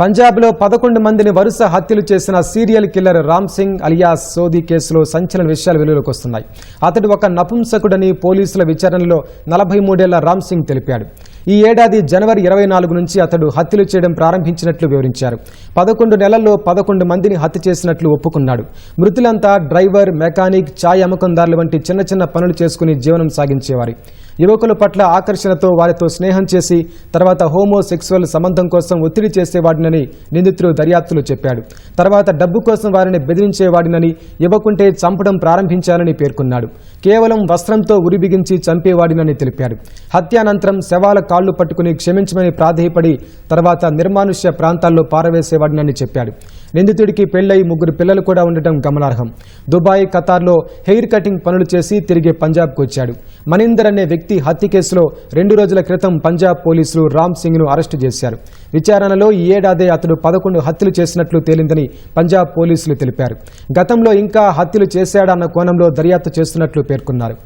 పంజాబ్లో 11 మందిని వరుస హత్యలు చేసిన serial killer Ram Singh alias Sodhi కేసులో సంచలన విషయాలు వెలుగులోకి వస్తున్నాయి. అతడు ఒక నపుంసకుడని పోలీసుల విచారణలో 43 ఏళ్ల రామ్ సింగ్ తెలిపాడు. ఈ ఏడాది జనవరి 24 నుంచి అతడు హత్యలు చేయడం ప్రారంభించినట్లు వివరించారు. 11 నెలల్లో 11 మందిని హత్య చేసినట్లు ఒప్పుకున్నాడు. మృతులంతా డ్రైవర్, మెకానిక్, ఛాయ్ అమ్మకందారులు వంటి చిన్న చిన్న పనులు చేసుకుని జీవనం సాగించేవారు. యువకుల పట్ల ఆకర్షణతో వారితో స్నేహం చేసి తర్వాత హోమోసెక్సువల్ సంబంధం కోసం ఒత్తిడి చేసేవాడినని నిందితుడు దర్యాప్తులో చెప్పాడు. తర్వాత డబ్బు కోసం వారిని బెదిరించేవాడినని, ఇవ్వకుంటే చంపడం ప్రారంభించాలని పేర్కొన్నాడు. కేవలం వస్త్రంతో ఉరిబిగించి చంపేవాడినని తెలిపాడు. హత్యానంతరం శవాల కాళ్లు పట్టుకుని క్షమించమని ప్రాధేయపడి తర్వాత నిర్మానుష్య ప్రాంతాల్లో పారవేసేవాడినని చెప్పాడు. నిందితుడికి పెళ్లై 3 పిల్లలు కూడా ఉండటం గమనార్హం. దుబాయ్, ఖతార్లో హెయిర్ కటింగ్ పనులు చేసి తిరిగి పంజాబ్కు వచ్చాడు. మనిందర్ అనే వ్యక్తి హత్య కేసులో 2 రోజుల క్రితం పంజాబ్ పోలీసులు రామ్ సింగ్ను అరెస్టు చేశారు. విచారణలో ఈ ఏడాదే అతడు 11 హత్యలు చేసినట్లు తేలిందని పంజాబ్ పోలీసులు తెలిపారు. గతంలో ఇంకా హత్యలు చేశాడన్న కోణంలో దర్యాప్తు చేస్తున్నట్లు పేర్కొన్నారు.